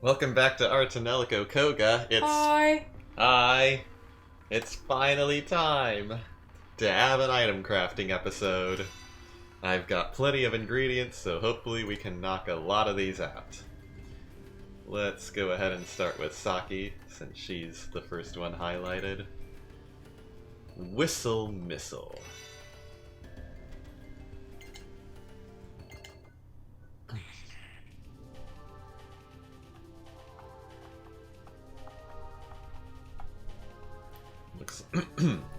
Welcome back to our Tonelico Qoga. Hi. Hi. It's finally time to have an item crafting episode. I've got plenty of ingredients, so hopefully we can knock a lot of these out. Let's go ahead and start with Saki, since she's the first one highlighted. Whistle Missile.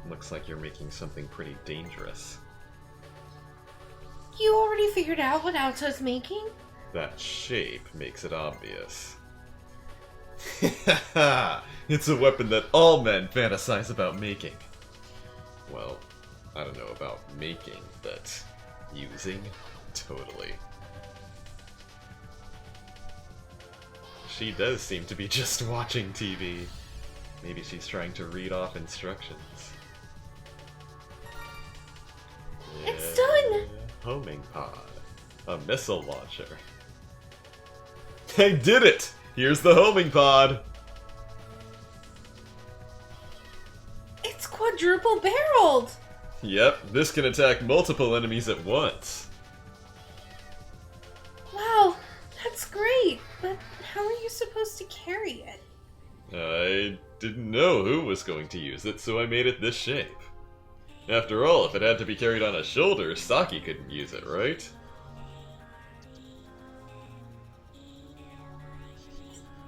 Looks like you're making something pretty dangerous. You already figured out what Alto's making? That shape makes it obvious. It's a weapon that all men fantasize about making. Well, I don't know about making, but using? Totally. She does seem to be just watching TV. Maybe she's trying to read off instructions. It's done! Homing pod. A missile launcher. I did it! Here's the homing pod! It's quadruple barreled! Yep, this can attack multiple enemies at once. Wow, that's great, but how are you supposed to carry it? I didn't know who was going to use it, so I made it this shape. After all, if it had to be carried on a shoulder, Saki couldn't use it, right?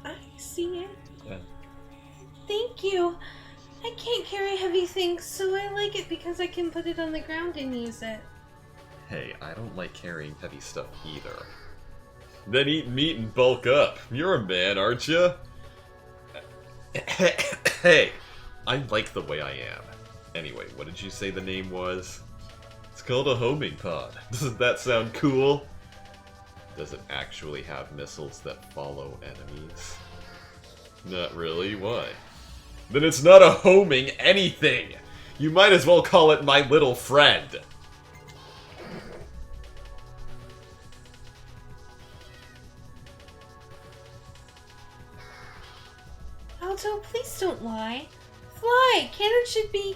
I see it. Yeah. Thank you. I can't carry heavy things, so I like it because I can put it on the ground and use it. Hey, I don't like carrying heavy stuff either. Then eat meat and bulk up. You're a man, aren't you? Hey, I like the way I am. Anyway, what did you say the name was? It's called a homing pod. Doesn't that sound cool? Does it actually have missiles that follow enemies? Not really, why? Then it's not a homing anything! You might as well call it my little friend! Alto, please don't lie. Fly! Cannon should be...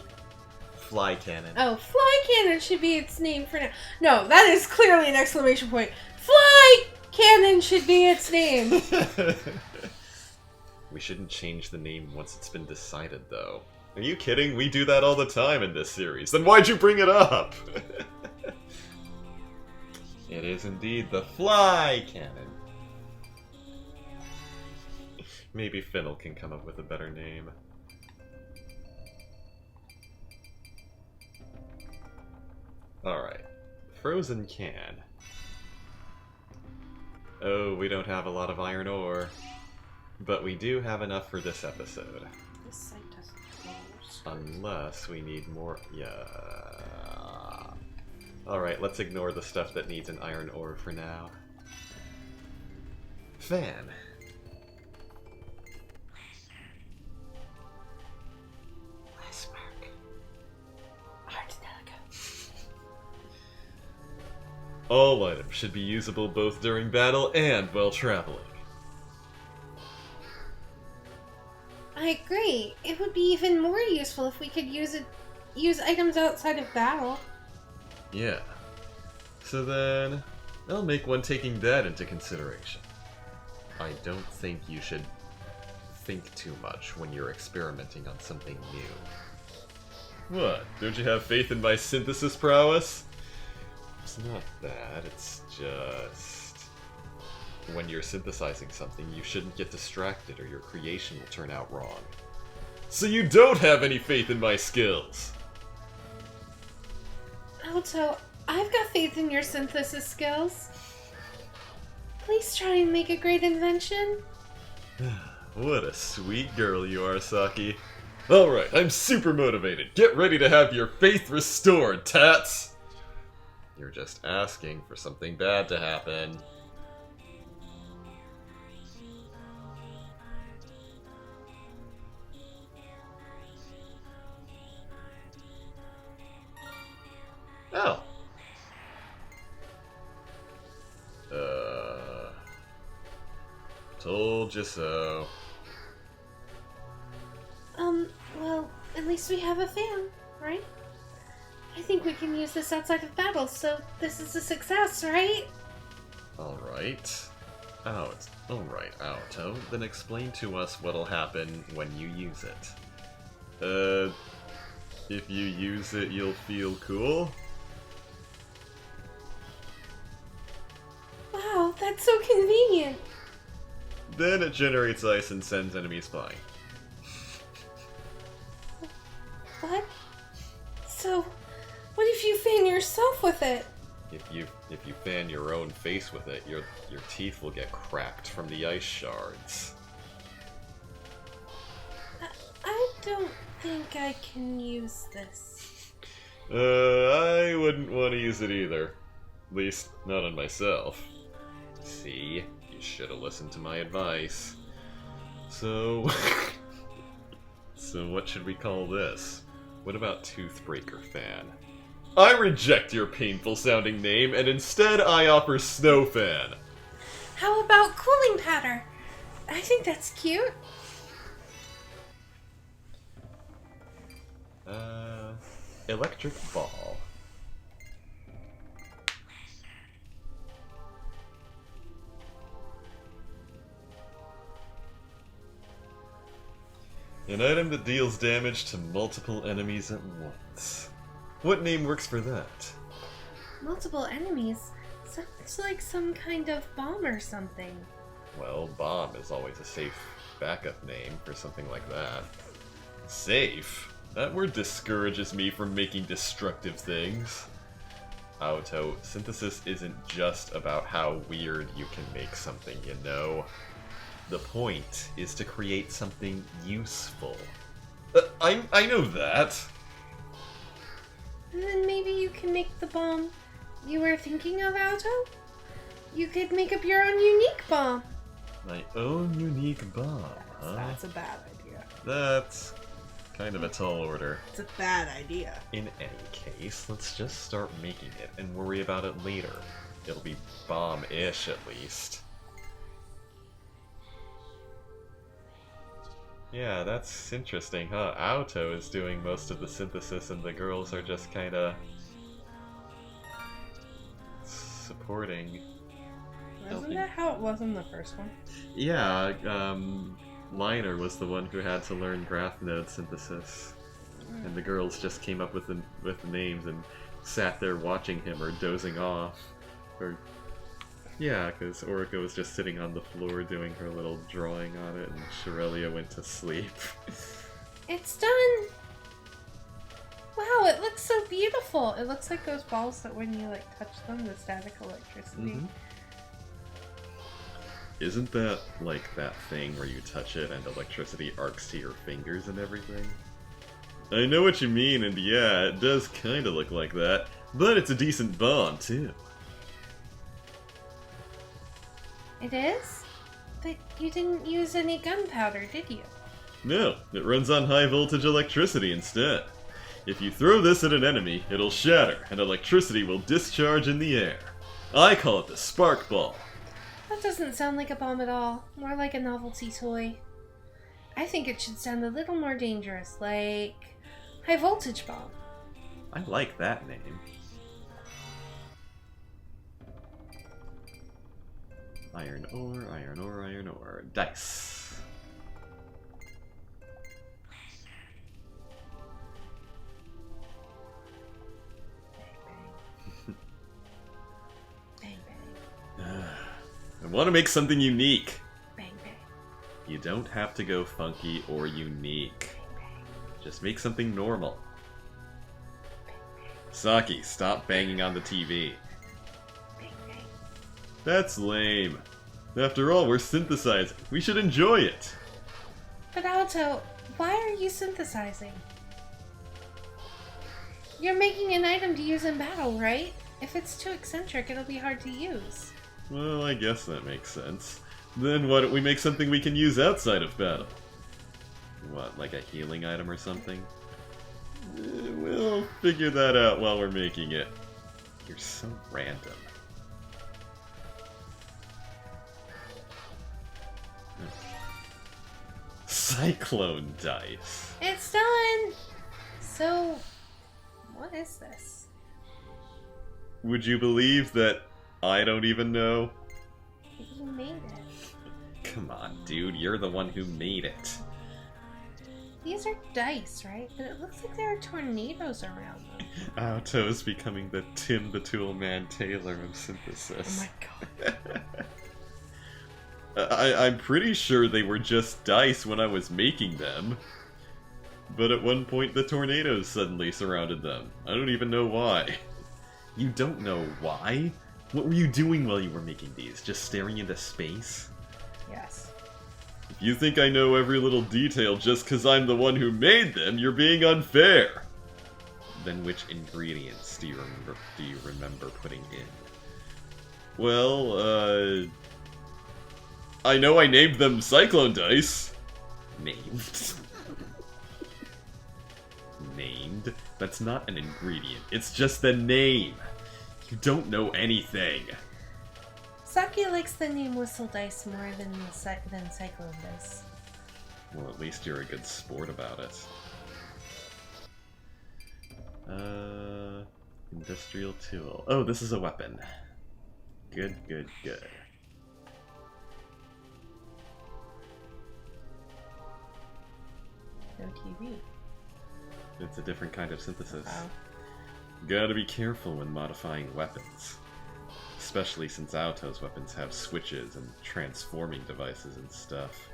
Fly cannon. Oh, fly cannon should be its name for now. No, that is clearly an exclamation point. Fly cannon should be its name. We shouldn't change the name once it's been decided, though. Are you kidding? We do that all the time in this series. Then why'd you bring it up? It is indeed the fly cannon. Maybe Fennel can come up with a better name. Alright. Frozen can. Oh, we don't have a lot of iron ore. But we do have enough for this episode. This site doesn't close. Unless we need more... Yeah... Alright, let's ignore the stuff that needs an iron ore for now. Fan. All items should be usable both during battle and while traveling. I agree. It would be even more useful if we could use items outside of battle. Yeah. So then, I'll make one taking that into consideration. I don't think you should think too much when you're experimenting on something new. What? Don't you have faith in my synthesis prowess? It's not that, it's just... When you're synthesizing something, you shouldn't get distracted or your creation will turn out wrong. So you don't have any faith in my skills! Alto, I've got faith in your synthesis skills. Please try and make a great invention. What a sweet girl you are, Saki. Alright, I'm super motivated. Get ready to have your faith restored, Tats! You're just asking for something bad to happen. Oh. Told you so. Well, at least we have a fan, right? I think we can use this outside of battle, so this is a success, right? Alright. Alright, Auto. Then explain to us what'll happen when you use it. If you use it, you'll feel cool? Wow, that's so convenient. Then it generates ice and sends enemies flying. What? So, what if you fan yourself with it? If you fan your own face with it, your teeth will get cracked from the ice shards. I don't think I can use this. I wouldn't want to use it either. At least, not on myself. See? You should have listened to my advice. So... So what should we call this? What about Toothbreaker Fan? I reject your painful-sounding name, and instead I offer Snow Fan. How about Cooling Powder? I think that's cute. Electric Ball. An item that deals damage to multiple enemies at once. What name works for that? Multiple enemies? Sounds like some kind of bomb or something. Well, bomb is always a safe backup name for something like that. Safe? That word discourages me from making destructive things. Auto, synthesis isn't just about how weird you can make something, you know? The point is to create something useful. I know that! And then maybe you can make the bomb you were thinking of, Auto? You could make up your own unique bomb. My own unique bomb, huh? That's a bad idea. That's kind of a tall order. It's a bad idea. In any case, let's just start making it and worry about it later. It'll be bomb-ish, at least. Yeah, that's interesting, huh? Auto is doing most of the synthesis and the girls are just kinda... supporting. Wasn't that how it was in the first one? Yeah, Liner was the one who had to learn graph node synthesis. And the girls just came up with the names and sat there watching him or dozing off. Or... yeah, because Orica was just sitting on the floor doing her little drawing on it, and Shirelia went to sleep. It's done! Wow, it looks so beautiful! It looks like those balls that when you, like, touch them, the static electricity. Mm-hmm. Isn't that, like, that thing where you touch it and electricity arcs to your fingers and everything? I know what you mean, and yeah, it does kinda look like that, but it's a decent bomb, too. It is? But you didn't use any gunpowder, did you? No, it runs on high voltage electricity instead. If you throw this at an enemy, it'll shatter, and electricity will discharge in the air. I call it the spark ball. That doesn't sound like a bomb at all. More like a novelty toy. I think it should sound a little more dangerous, like... high voltage bomb. I like that name. Iron ore, iron ore, iron ore. Dice. Bang, bang. I want to make something unique. Bang, bang. You don't have to go funky or unique. Bang, bang. Just make something normal. Saki, stop banging on the TV. Bang, bang. That's lame. After all, we're synthesizing. We should enjoy it. But Alto, why are you synthesizing? You're making an item to use in battle, right? If it's too eccentric, it'll be hard to use. Well, I guess that makes sense. Then why don't we make something we can use outside of battle? What, like a healing item or something? We'll figure that out while we're making it. You're so random. Cyclone dice. It's done! So, what is this? Would you believe that I don't even know? You made it. Come on, dude, you're the one who made it. These are dice, right? But it looks like there are tornadoes around them. Auto's becoming the Tim the Tool Man Taylor of synthesis. Oh my god. I'm pretty sure they were just dice when I was making them. But at one point the tornadoes suddenly surrounded them. I don't even know why. You don't know why? What were you doing while you were making these? Just staring into space? Yes. If you think I know every little detail just because I'm the one who made them, you're being unfair! Then which ingredients do you remember putting in? Well, I know I named them Cyclone Dice. Named? Named? That's not an ingredient. It's just the name. You don't know anything. Saki likes the name Whistle Dice more than Cyclone Dice. Well, at least you're a good sport about it. Industrial tool. Oh, this is a weapon. Good, good, good. No TV. It's a different kind of synthesis. Oh. Gotta be careful when modifying weapons. Especially since Auto's weapons have switches and transforming devices and stuff.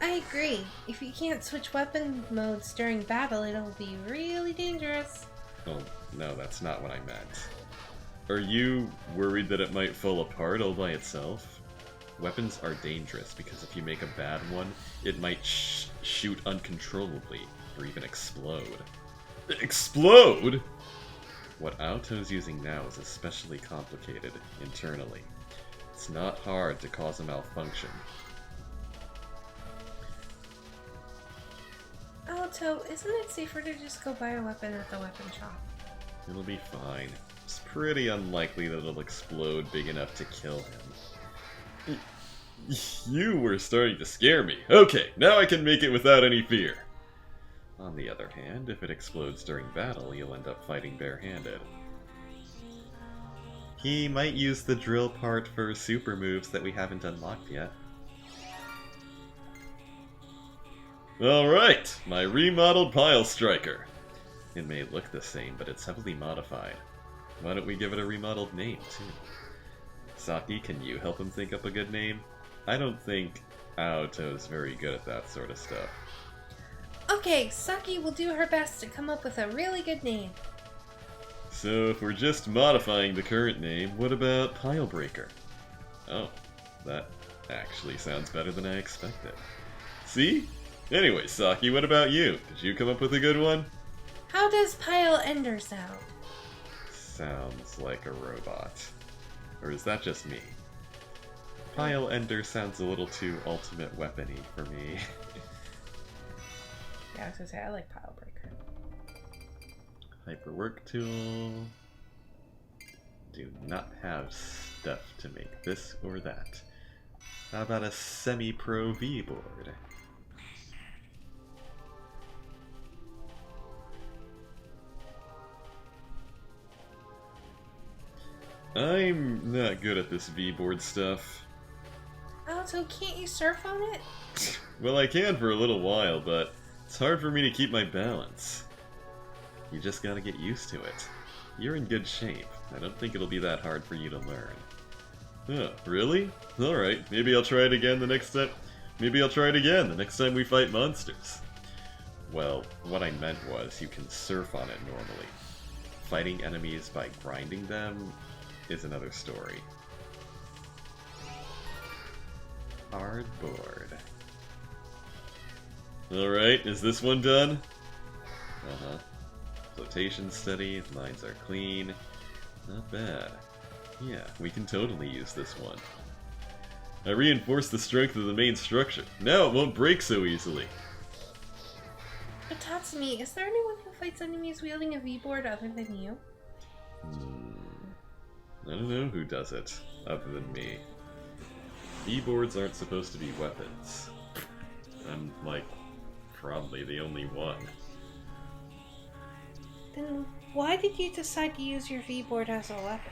I agree. If you can't switch weapon modes during battle, it'll be really dangerous. Oh, no, that's not what I meant. Are you worried that it might fall apart all by itself? Weapons are dangerous because if you make a bad one, it might shoot uncontrollably, or even explode. Explode?! What Auto's using now is especially complicated internally. It's not hard to cause a malfunction. Alto, isn't it safer to just go buy a weapon at the weapon shop? It'll be fine. It's pretty unlikely that it'll explode big enough to kill him. You were starting to scare me. Okay, now I can make it without any fear. On the other hand, if it explodes during battle, you'll end up fighting barehanded. He might use the drill part for super moves that we haven't unlocked yet. Alright, my remodeled Pile Striker. It may look the same, but it's heavily modified. Why don't we give it a remodeled name, too? Saki, can you help him think up a good name? I don't think Aoto's very good at that sort of stuff. Okay, Saki will do her best to come up with a really good name. So if we're just modifying the current name, what about Pile Breaker? Oh, that actually sounds better than I expected. See? Anyway, Saki, what about you? Did you come up with a good one? How does Pile Ender sound? Sounds like a robot. Or is that just me? Pile Ender sounds a little too ultimate weapon-y for me. Yeah, I was gonna say, I like Pile Breaker. Hyperwork tool. Do not have stuff to make this or that. How about a semi-pro V-board? I'm not good at this V-board stuff. Alto, can't you surf on it? Well, I can for a little while, but it's hard for me to keep my balance. You just gotta get used to it. You're in good shape. I don't think it'll be that hard for you to learn. Oh, really? Alright, maybe I'll try it again the next time. Maybe I'll try it again the next time we fight monsters. Well, what I meant was you can surf on it normally. Fighting enemies by grinding them is another story. Hardboard. Alright, is this one done? Uh-huh. Flotation steady, lines are clean. Not bad. Yeah, we can totally use this one. I reinforced the strength of the main structure. Now it won't break so easily. But Tatsumi, is there anyone who fights enemies wielding a V-board other than you? I don't know who does it, other than me. V-boards aren't supposed to be weapons. I'm, like, probably the only one. Then why did you decide to use your V-board as a weapon?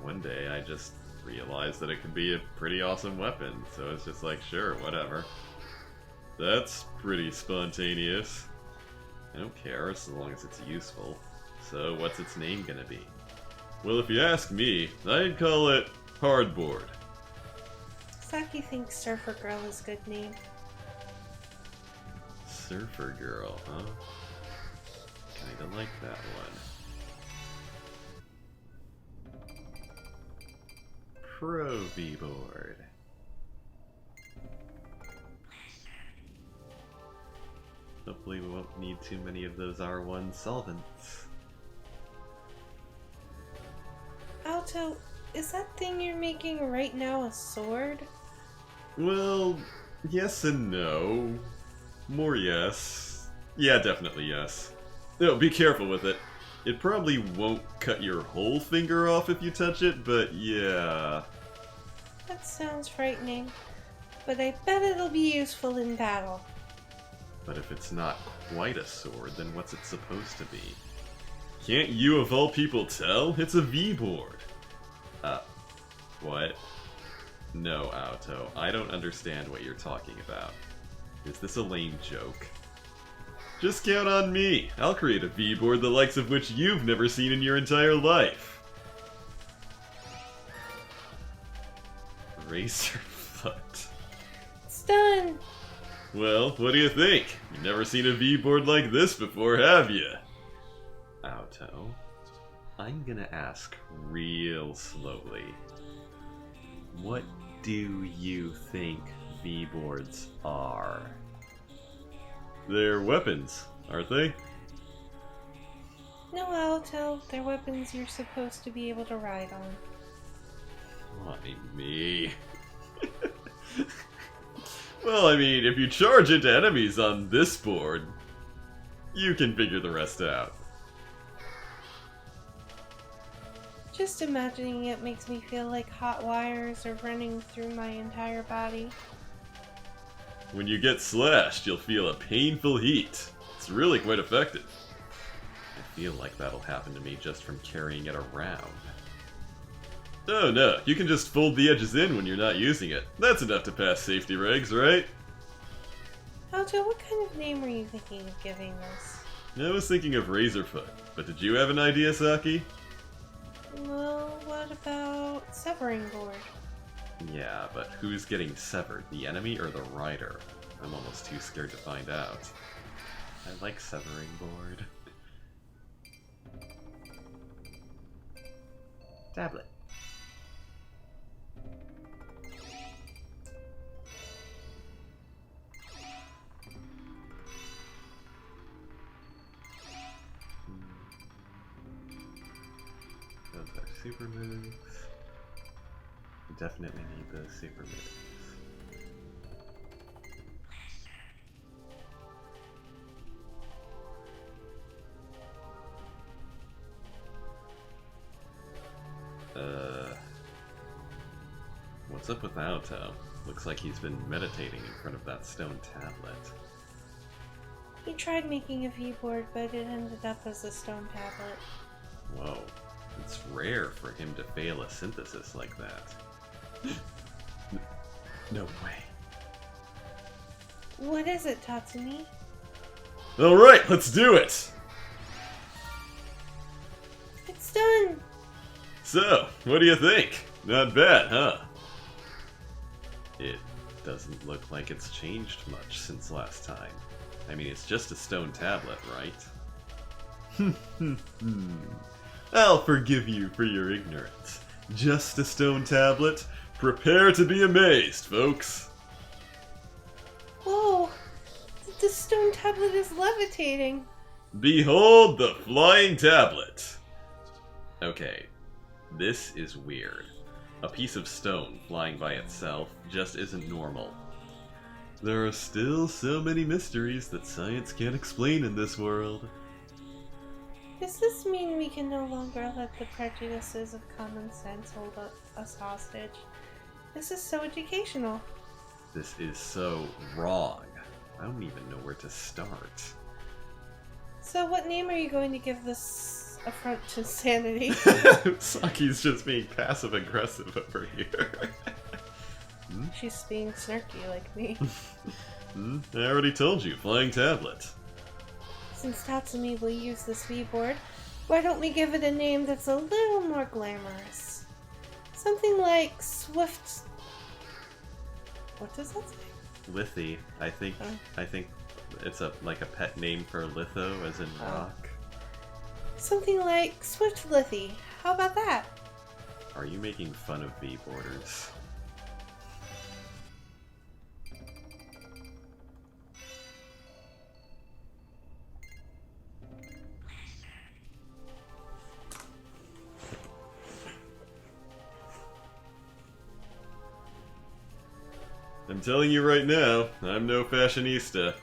One day I just realized that it could be a pretty awesome weapon, so it's just like, sure, whatever. That's pretty spontaneous. I don't care as long as it's useful. So what's its name gonna be? Well, if you ask me, I'd call it Hardboard. Saki thinks Surfer Girl is a good name. Surfer Girl, huh? Kinda like that one. Pro V-board. Hopefully we won't need too many of those R1 solvents. Alto, is that thing you're making right now a sword? Well, yes and no. More yes. Yeah, definitely yes. No, be careful with it. It probably won't cut your whole finger off if you touch it, but yeah. That sounds frightening, but I bet it'll be useful in battle. But if it's not quite a sword, then what's it supposed to be? Can't you of all people tell? It's a V-board. What? No, Auto, I don't understand what you're talking about. Is this a lame joke? Just count on me. I'll create a V-board the likes of which you've never seen in your entire life. Razorfoot. It's done! Well, what do you think? You've never seen a V-board like this before, have you? Auto, I'm gonna ask real slowly. What do you think V-boards are? They're weapons, aren't they? No, Alto, they're weapons you're supposed to be able to ride on. Why me? Well, I mean, if you charge into enemies on this board, you can figure the rest out. Just imagining it makes me feel like hot wires are running through my entire body. When you get slashed, you'll feel a painful heat. It's really quite effective. I feel like that'll happen to me just from carrying it around. Oh no, you can just fold the edges in when you're not using it. That's enough to pass safety regs, right? Alto, what kind of name were you thinking of giving this? I was thinking of Razorfoot, but did you have an idea, Saki? Well, what about Severing Board? Yeah, but who's getting severed, the enemy or the rider? I'm almost too scared to find out. I like Severing Board. Tablet. Those are super moves. Definitely need those super moves. What's up with Auto? Looks like he's been meditating in front of that stone tablet. He tried making a V-board, but it ended up as a stone tablet. Whoa. It's rare for him to fail a synthesis like that. No way. What is it, Tatsumi? Alright, let's do it! It's done! So, what do you think? Not bad, huh? It doesn't look like it's changed much since last time. I mean, it's just a stone tablet, right? I'll forgive you for your ignorance. Just a stone tablet? Prepare to be amazed, folks! Whoa! The stone tablet is levitating! Behold the flying tablet! Okay, this is weird. A piece of stone flying by itself just isn't normal. There are still so many mysteries that science can't explain in this world. Does this mean we can no longer let the prejudices of common sense hold us hostage? This is so educational. This is so wrong. I don't even know where to start. So what name are you going to give this affront to sanity? Saki's just being passive-aggressive over here. She's being snarky like me. I already told you, flying tablet. Since Tatsumi will use this V-board, why don't we give it a name that's a little more glamorous? Something like Swift... What does that say? Lithy. I think it's like a pet name for litho, as in rock. Something like Swift Lithy. How about that? Are you making fun of V-boarders? I'm telling you right now, I'm no fashionista.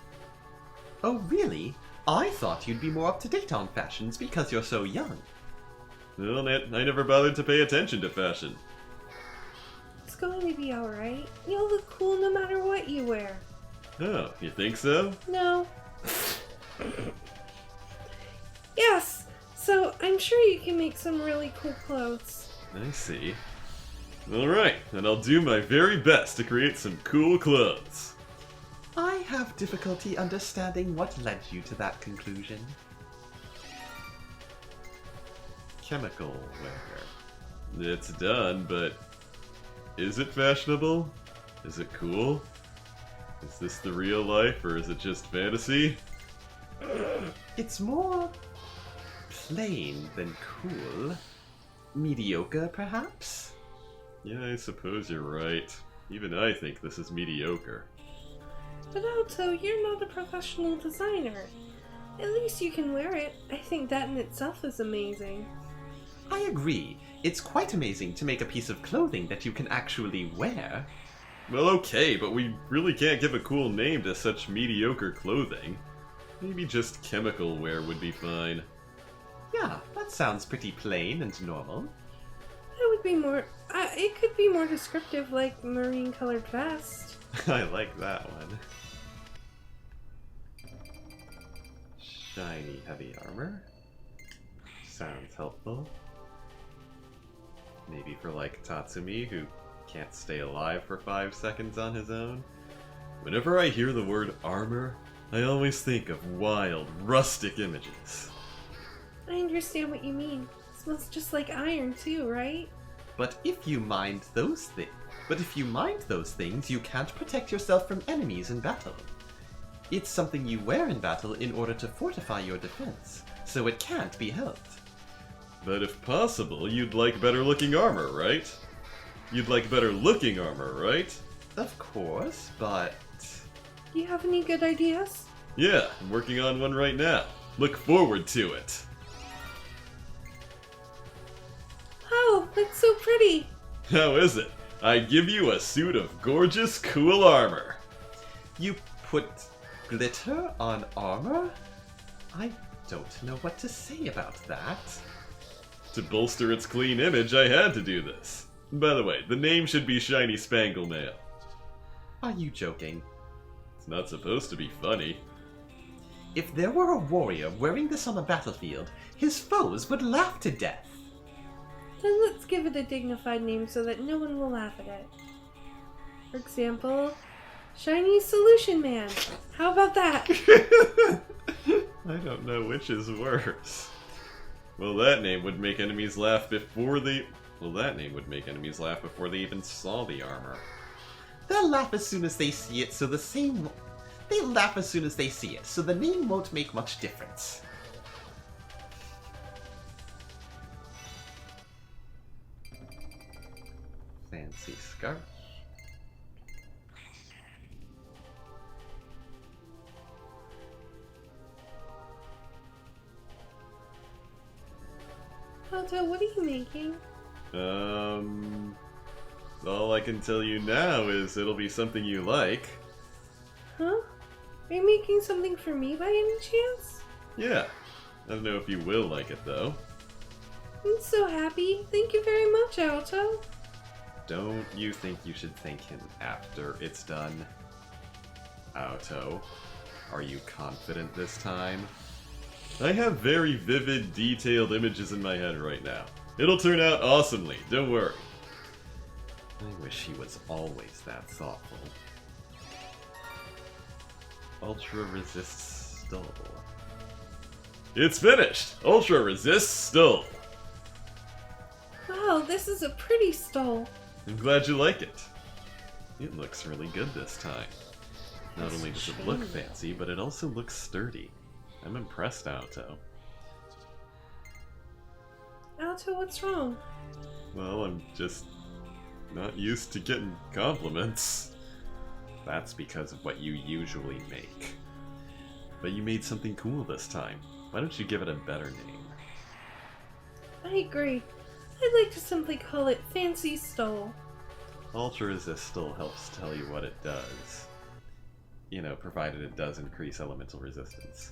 Oh, really? I thought you'd be more up to date on fashions because you're so young. Well, I never bothered to pay attention to fashion. It's going to be alright. You'll look cool no matter what you wear. Oh, you think so? No. Yes! So, I'm sure you can make some really cool clothes. I see. Alright, then I'll do my very best to create some cool clothes. I have difficulty understanding what led you to that conclusion. Chemical wear. It's done, but is it fashionable? Is it cool? Is this the real life, or is it just fantasy? It's more plain than cool. Mediocre, perhaps? Yeah, I suppose you're right. Even I think this is mediocre. But Alto, you're not a professional designer. At least you can wear it. I think that in itself is amazing. I agree. It's quite amazing to make a piece of clothing that you can actually wear. Well, okay, but we really can't give a cool name to such mediocre clothing. Maybe just chemical wear would be fine. Yeah, that sounds pretty plain and normal. That would be more... it could be more descriptive, like marine-colored vest. I like that one. Shiny heavy armor. Sounds helpful. Maybe for like Tatsumi, who can't stay alive for 5 seconds on his own. Whenever I hear the word armor, I always think of wild, rustic images. I understand what you mean. It smells just like iron too, right? But if you mind those things, you can't protect yourself from enemies in battle. It's something you wear in battle in order to fortify your defense, so it can't be helped. But if possible, you'd like better looking armor, right? You'd like better looking armor, right? Of course, but... You have any good ideas? Yeah, I'm working on one right now. Look forward to it. Oh, that's so pretty! How is it? I give you a suit of gorgeous, cool armor. You put glitter on armor? I don't know what to say about that. To bolster its clean image, I had to do this. By the way, the name should be Shiny Spangle Mail. Are you joking? It's not supposed to be funny. If there were a warrior wearing this on the battlefield, his foes would laugh to death. Then let's give it a dignified name so that no one will laugh at it. For example, Shiny Solution Man. How about that? I don't know which is worse. Well, that name would make enemies laugh before they... Well, that name would make enemies laugh before they even saw the armor. They'll laugh as soon as they see it, so the same... They'll laugh as soon as they see it, so the name won't make much difference. Fancy scarf. Alto, what are you making? All I can tell you now is it'll be something you like. Huh? Are you making something for me by any chance? Yeah. I don't know if you will like it, though. I'm so happy. Thank you very much, Alto. Don't you think you should thank him after it's done? Auto, are you confident this time? I have very vivid, detailed images in my head right now. It'll turn out awesomely, don't worry. I wish he was always that thoughtful. Ultra Resist Stull. It's finished! Ultra Resist Stull! Wow, this is a pretty stole. I'm glad you like it. It looks really good this time. Not only does it look fancy, but it also looks sturdy. I'm impressed, Auto. Alto, what's wrong? Well, I'm just not used to getting compliments. That's because of what you usually make. But you made something cool this time. Why don't you give it a better name? I agree. I'd like to simply call it Fancy Stole. Ultra Resist still helps tell you what it does. You know, provided it does increase elemental resistance.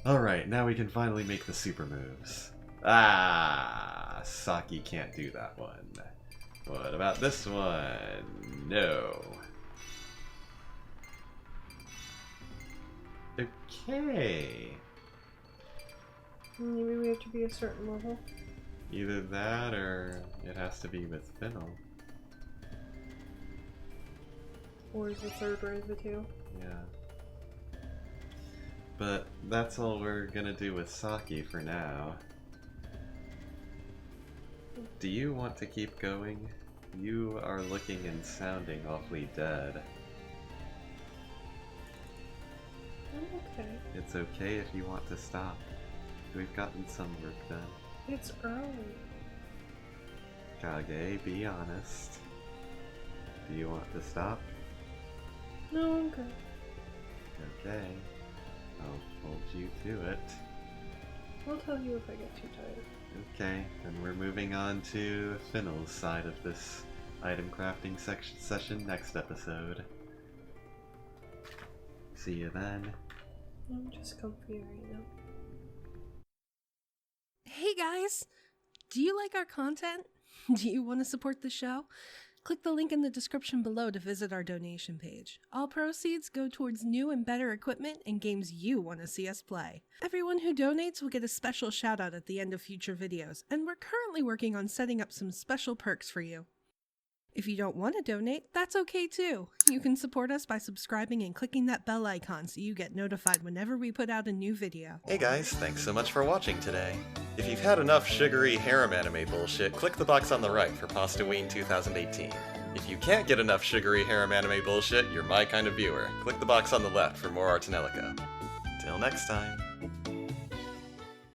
Alright, now we can finally make the super moves. Ah, Saki can't do that one. What about this one? No. Okay. Maybe we have to be a certain level. Either that or it has to be with Fennel. Or is the third way of the two? Yeah. But that's all we're gonna do with Saki for now. Do you want to keep going? You are looking and sounding awfully dead. I'm okay. It's okay if you want to stop. We've gotten some work done. It's early. Kage, be honest. Do you want to stop? No, I'm good. Okay. I'll hold you to it. I'll tell you if I get too tired. Okay, then we're moving on to Fennel's side of this item crafting session next episode. See you then. I'm just comfy right now. Hey guys! Do you like our content? Do you want to support the show? Click the link in the description below to visit our donation page. All proceeds go towards new and better equipment and games you want to see us play. Everyone who donates will get a special shout out at the end of future videos, and we're currently working on setting up some special perks for you. If you don't want to donate, that's okay too. You can support us by subscribing and clicking that bell icon so you get notified whenever we put out a new video. Hey guys, thanks so much for watching today. If you've had enough sugary harem anime bullshit, click the box on the right for Pastaween 2018. If you can't get enough sugary harem anime bullshit, you're my kind of viewer. Click the box on the left for more Tonelico. Till next time.